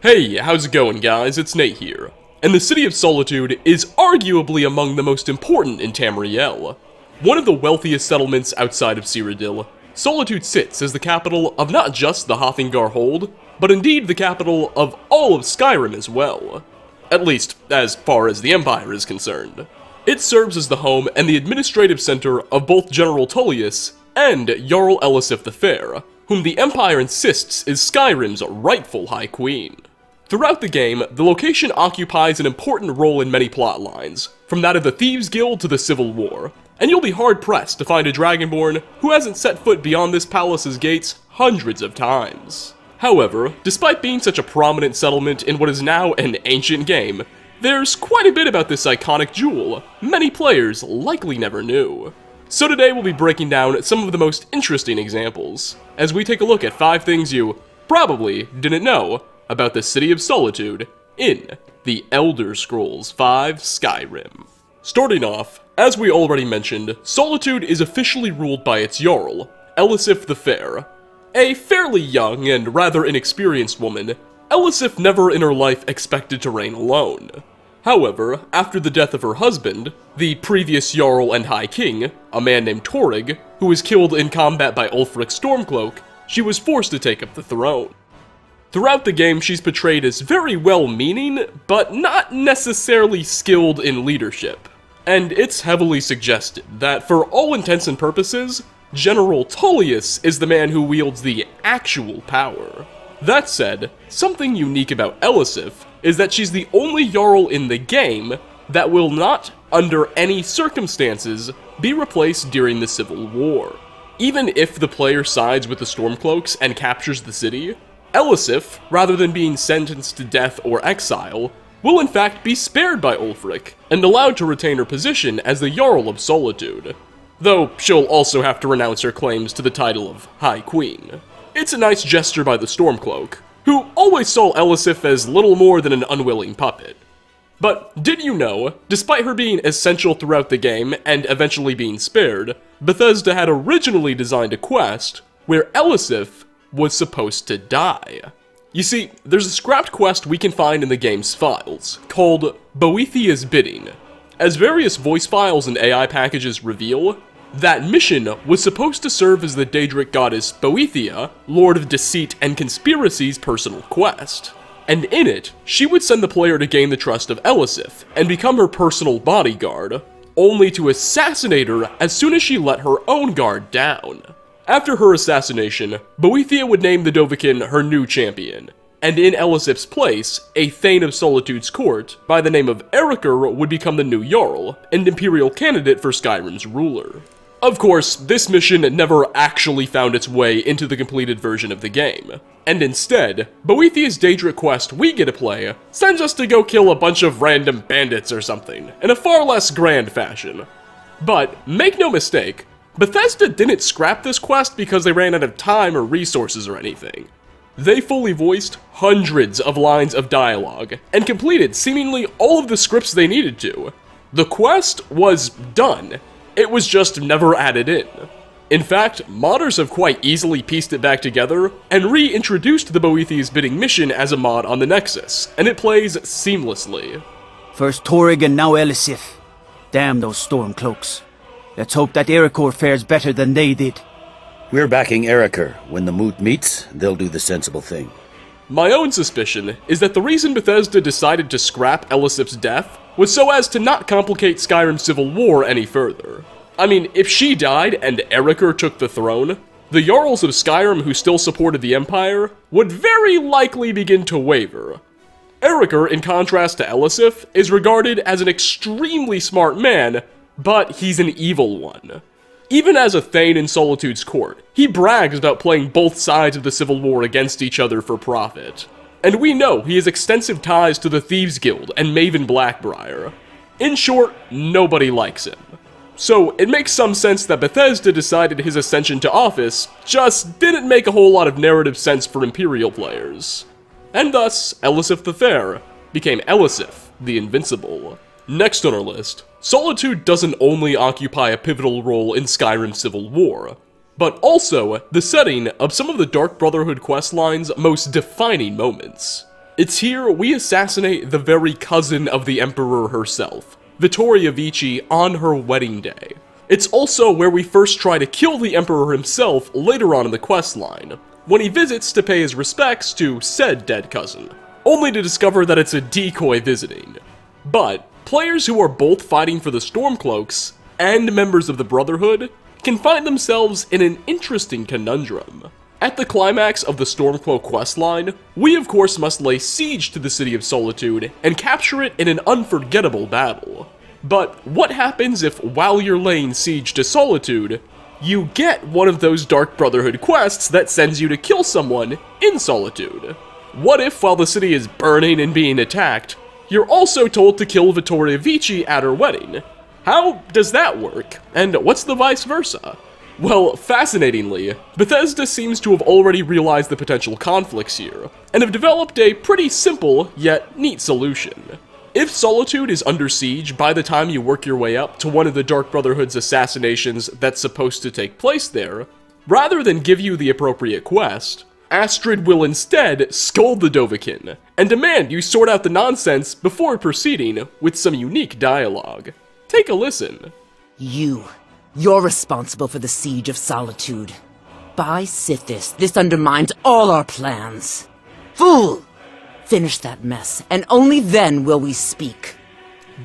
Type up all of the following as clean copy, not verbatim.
Hey, how's it going guys? It's Nate here. And the city of Solitude is arguably among the most important in Tamriel. One of the wealthiest settlements outside of Cyrodiil, Solitude sits as the capital of not just the Hothingar Hold, but indeed the capital of all of Skyrim as well. At least, as far as the Empire is concerned. It serves as the home and the administrative center of both General Tullius and Jarl Elisif the Fair, whom the Empire insists is Skyrim's rightful High Queen. Throughout the game, the location occupies an important role in many plot lines, from that of the Thieves Guild to the Civil War, and you'll be hard-pressed to find a Dragonborn who hasn't set foot beyond this palace's gates hundreds of times. However, despite being such a prominent settlement in what is now an ancient game, there's quite a bit about this iconic jewel many players likely never knew. So today we'll be breaking down some of the most interesting examples, as we take a look at 5 things you probably didn't know about the City of Solitude in the Elder Scrolls V Skyrim. Starting off, as we already mentioned, Solitude is officially ruled by its Jarl, Elisif the Fair. A fairly young and rather inexperienced woman, Elisif never in her life expected to reign alone. However, after the death of her husband, the previous Jarl and High King, a man named Torrig, who was killed in combat by Ulfric Stormcloak, she was forced to take up the throne. Throughout the game, she's portrayed as very well-meaning, but not necessarily skilled in leadership. And it's heavily suggested that, for all intents and purposes, General Tullius is the man who wields the actual power. That said, something unique about Elisif is that she's the only Jarl in the game that will not, under any circumstances, be replaced during the Civil War. Even if the player sides with the Stormcloaks and captures the city, Elisif, rather than being sentenced to death or exile, will in fact be spared by Ulfric, and allowed to retain her position as the Jarl of Solitude, though she'll also have to renounce her claims to the title of High Queen. It's a nice gesture by the Stormcloak, who always saw Elisif as little more than an unwilling puppet. But did you know, despite her being essential throughout the game and eventually being spared, Bethesda had originally designed a quest where Elisif was supposed to die? You see, there's a scrapped quest we can find in the game's files, called Boethiah's Bidding. As various voice files and AI packages reveal, that mission was supposed to serve as the Daedric goddess Boethiah, Lord of Deceit and Conspiracy's personal quest. And in it, she would send the player to gain the trust of Elisif and become her personal bodyguard, only to assassinate her as soon as she let her own guard down. After her assassination, Boethiah would name the Dovahkiin her new champion, and in Elisif's place, a Thane of Solitude's court by the name of Erikr would become the new Jarl and Imperial candidate for Skyrim's ruler. Of course, this mission never actually found its way into the completed version of the game, and instead, Boethiah's Daedric quest we get to play sends us to go kill a bunch of random bandits or something, in a far less grand fashion. But make no mistake, Bethesda didn't scrap this quest because they ran out of time or resources or anything. They fully voiced hundreds of lines of dialogue, and completed seemingly all of the scripts they needed to. The quest was done. It was just never added in. In fact, modders have quite easily pieced it back together, and reintroduced the Boethiah's Bidding mission as a mod on the Nexus, and it plays seamlessly. First Torrig and now Elisif. Damn those Stormcloaks. Let's hope that Erikr fares better than they did. We're backing Erikr. When the moot meets, they'll do the sensible thing. My own suspicion is that the reason Bethesda decided to scrap Elisif's death was so as to not complicate Skyrim's Civil War any further. I mean, if she died and Erikr took the throne, the Jarls of Skyrim who still supported the Empire would very likely begin to waver. Erikr, in contrast to Elisif, is regarded as an extremely smart man, but he's an evil one. Even as a Thane in Solitude's court, he brags about playing both sides of the Civil War against each other for profit. And we know he has extensive ties to the Thieves Guild and Maven Blackbriar. In short, nobody likes him. So it makes some sense that Bethesda decided his ascension to office just didn't make a whole lot of narrative sense for Imperial players. And thus, Elisif the Fair became Elisif the Invincible. Next on our list, Solitude doesn't only occupy a pivotal role in Skyrim's Civil War, but also the setting of some of the Dark Brotherhood questlines' most defining moments. It's here we assassinate the very cousin of the Emperor herself, Vittoria Vici, on her wedding day. It's also where we first try to kill the Emperor himself later on in the questline, when he visits to pay his respects to said dead cousin, only to discover that it's a decoy visiting. But players who are both fighting for the Stormcloaks and members of the Brotherhood can find themselves in an interesting conundrum. At the climax of the Stormcloak questline, we of course must lay siege to the City of Solitude and capture it in an unforgettable battle. But what happens if, while you're laying siege to Solitude, you get one of those Dark Brotherhood quests that sends you to kill someone in Solitude? What if, while the city is burning and being attacked, you're also told to kill Vittoria Vici at her wedding? How does that work? And what's the vice versa? Well, fascinatingly, Bethesda seems to have already realized the potential conflicts here, and have developed a pretty simple, yet neat solution. If Solitude is under siege by the time you work your way up to one of the Dark Brotherhood's assassinations that's supposed to take place there, rather than give you the appropriate quest, Astrid will instead scold the Dovahkiin, and demand you sort out the nonsense before proceeding with some unique dialogue. Take a listen. You're responsible for the Siege of Solitude. By Sithis, this undermines all our plans. Fool! Finish that mess, and only then will we speak.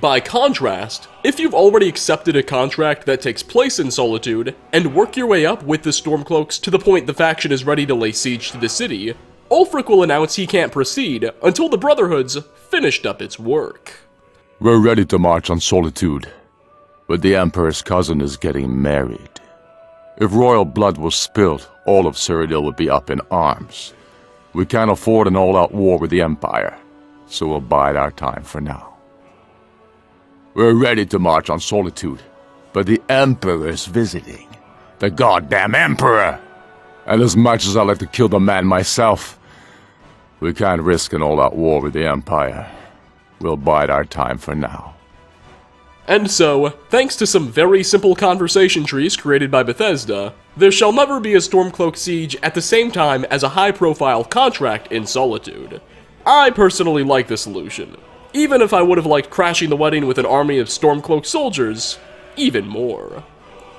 By contrast, if you've already accepted a contract that takes place in Solitude, and work your way up with the Stormcloaks to the point the faction is ready to lay siege to the city, Ulfric will announce he can't proceed until the Brotherhood's finished up its work. We're ready to march on Solitude, but the Emperor's cousin is getting married. If royal blood was spilled, all of Cyrodiil would be up in arms. We can't afford an all-out war with the Empire, so we'll bide our time for now. We're ready to march on Solitude, but the Emperor's visiting. The goddamn Emperor! And as much as I like to kill the man myself, we can't risk an all-out war with the Empire. We'll bide our time for now. And so, thanks to some very simple conversation trees created by Bethesda, there shall never be a Stormcloak siege at the same time as a high-profile contract in Solitude. I personally like the solution, even if I would have liked crashing the wedding with an army of Stormcloak soldiers even more.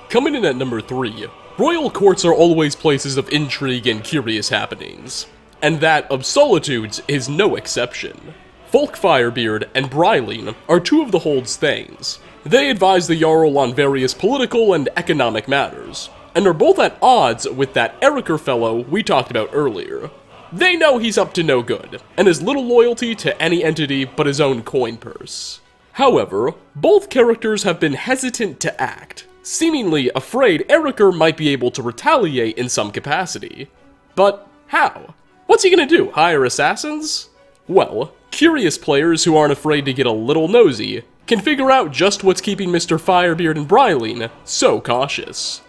Coming in at number 3, royal courts are always places of intrigue and curious happenings, and that of Solitude's is no exception. Fulk Firebeard and Bryleen are two of the Hold's Thanes. They advise the Jarl on various political and economic matters, and are both at odds with that Erikr fellow we talked about earlier. They know he's up to no good, and has little loyalty to any entity but his own coin purse. However, both characters have been hesitant to act, seemingly afraid Erikr might be able to retaliate in some capacity. But how? What's he gonna do, hire assassins? Well, curious players who aren't afraid to get a little nosy can figure out just what's keeping Mr. Firebeard and Bryleen so cautious.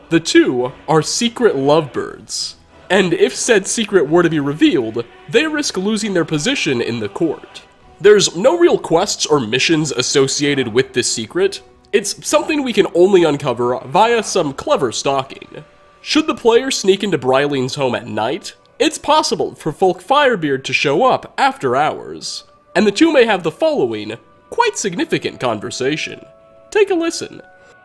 The two are secret lovebirds, and if said secret were to be revealed, they risk losing their position in the court. There's no real quests or missions associated with this secret. It's something we can only uncover via some clever stalking. Should the player sneak into Bryleen's home at night, it's possible for Fulk Firebeard to show up after hours, and the two may have the following quite significant conversation. Take a listen.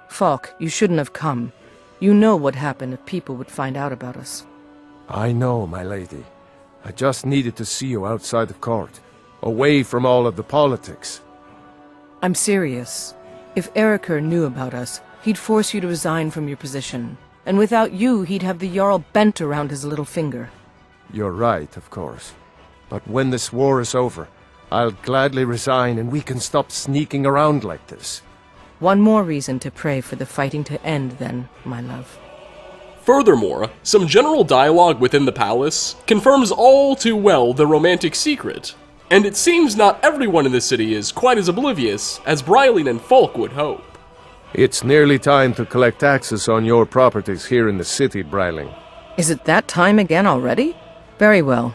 Fulk, you shouldn't have come. You know what happened if people would find out about us. I know, my lady. I just needed to see you outside of court, away from all of the politics. I'm serious. If Erikr knew about us, he'd force you to resign from your position, and without you, he'd have the Jarl bent around his little finger. You're right, of course. But when this war is over, I'll gladly resign and we can stop sneaking around like this. One more reason to pray for the fighting to end, then, my love. Furthermore, some general dialogue within the palace confirms all too well the romantic secret, and it seems not everyone in the city is quite as oblivious as Bryleen and Fulk would hope. It's nearly time to collect taxes on your properties here in the city, Bryleen. Is it that time again already? Very well.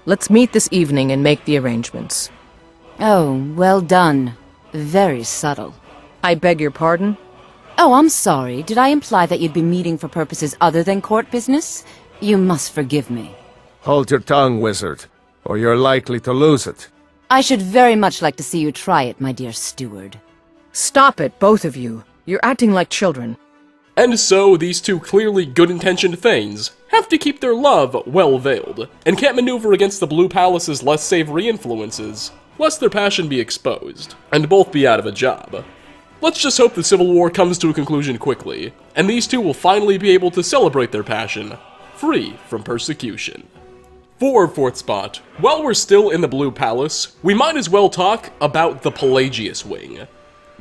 Let's meet this evening and make the arrangements. Oh, well done. Very subtle. I beg your pardon? Oh, I'm sorry. Did I imply that you'd be meeting for purposes other than court business? You must forgive me. Hold your tongue, wizard. or you're likely to lose it. I should very much like to see you try it, my dear steward. Stop it, both of you. You're acting like children. And so, these two clearly good-intentioned Thanes have to keep their love well-veiled, and can't maneuver against the Blue Palace's less savory influences, lest their passion be exposed, and both be out of a job. Let's just hope the Civil War comes to a conclusion quickly, and these two will finally be able to celebrate their passion, free from persecution. For our fourth spot, while we're still in the Blue Palace, we might as well talk about the Pelagius Wing.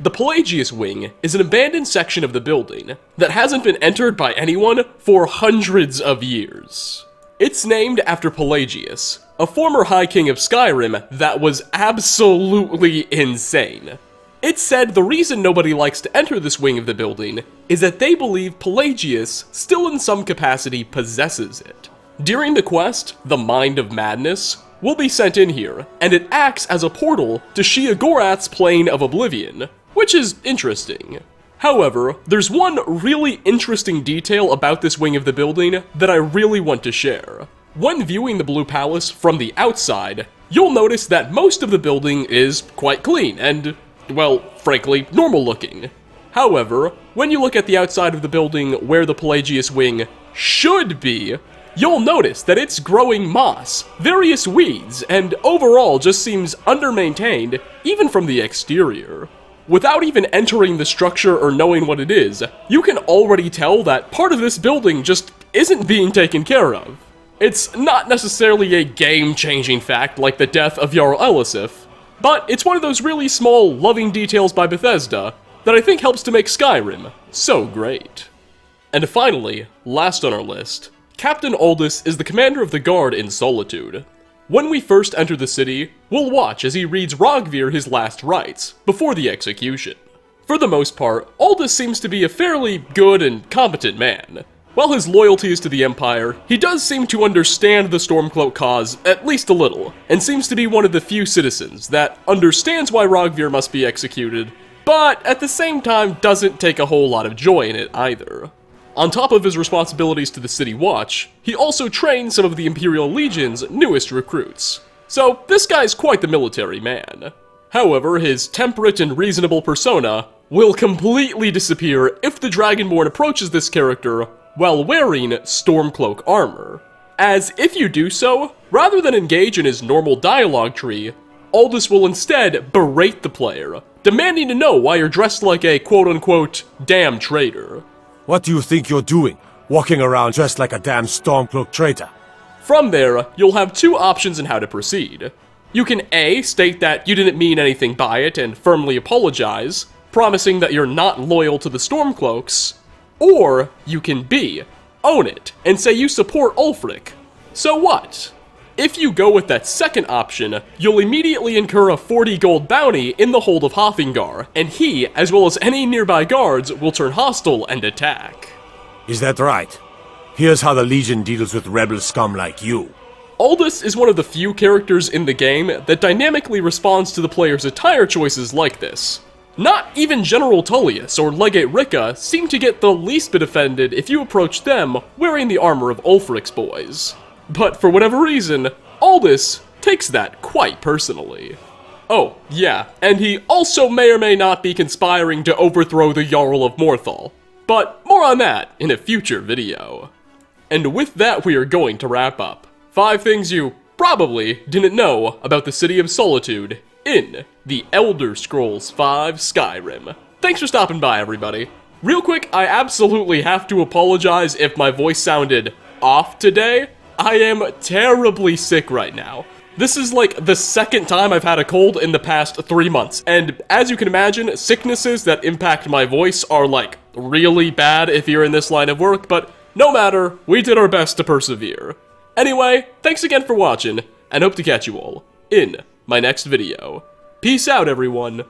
The Pelagius Wing is an abandoned section of the building that hasn't been entered by anyone for hundreds of years. It's named after Pelagius, a former High King of Skyrim that was absolutely insane. It's said the reason nobody likes to enter this wing of the building is that they believe Pelagius still in some capacity possesses it. During the quest, the Mind of Madness will be sent in here, and it acts as a portal to Shia Gorath's Plane of Oblivion, which is interesting. However, there's one really interesting detail about this wing of the building that I really want to share. When viewing the Blue Palace from the outside, you'll notice that most of the building is quite clean and, well, frankly, normal looking. However, when you look at the outside of the building where the Pelagius Wing should be, you'll notice that it's growing moss, various weeds, and overall just seems under-maintained, even from the exterior. Without even entering the structure or knowing what it is, you can already tell that part of this building just isn't being taken care of. It's not necessarily a game-changing fact like the death of Jarl Elisif, but it's one of those really small, loving details by Bethesda that I think helps to make Skyrim so great. And finally, last on our list, Captain Aldous is the commander of the guard in Solitude. When we first enter the city, we'll watch as he reads Rogvir his last rites, before the execution. For the most part, Aldous seems to be a fairly good and competent man. While his loyalty is to the Empire, he does seem to understand the Stormcloak cause at least a little, and seems to be one of the few citizens that understands why Rogvir must be executed, but at the same time doesn't take a whole lot of joy in it either. On top of his responsibilities to the City Watch, he also trains some of the Imperial Legion's newest recruits. So this guy's quite the military man. However, his temperate and reasonable persona will completely disappear if the Dragonborn approaches this character while wearing Stormcloak armor. As if you do so, rather than engage in his normal dialogue tree, Aldous will instead berate the player, demanding to know why you're dressed like a quote-unquote damn traitor. What do you think you're doing, walking around dressed like a damn Stormcloak traitor? From there, you'll have two options in how to proceed. You can A, state that you didn't mean anything by it and firmly apologize, promising that you're not loyal to the Stormcloaks, or you can B, own it, and say you support Ulfric. So what? If you go with that second option, you'll immediately incur a 40 gold bounty in the hold of Hoffingar, and he, as well as any nearby guards, will turn hostile and attack. Is that right? Here's how the Legion deals with rebel scum like you. Aldous is one of the few characters in the game that dynamically responds to the player's attire choices like this. Not even General Tullius or Legate Ricca seem to get the least bit offended if you approach them wearing the armor of Ulfric's boys. But for whatever reason, Aldous takes that quite personally. Oh, yeah, and he also may or may not be conspiring to overthrow the Jarl of Morthal. But more on that in a future video. And with that, we are going to wrap up 5 things you probably didn't know about the City of Solitude in the Elder Scrolls V Skyrim. Thanks for stopping by, everybody. Real quick, I absolutely have to apologize if my voice sounded off today. I am terribly sick right now. This is like the second time I've had a cold in the past 3 months, and as you can imagine, sicknesses that impact my voice are like really bad if you're in this line of work, but no matter, we did our best to persevere. Anyway, thanks again for watching, and hope to catch you all in my next video. Peace out, everyone.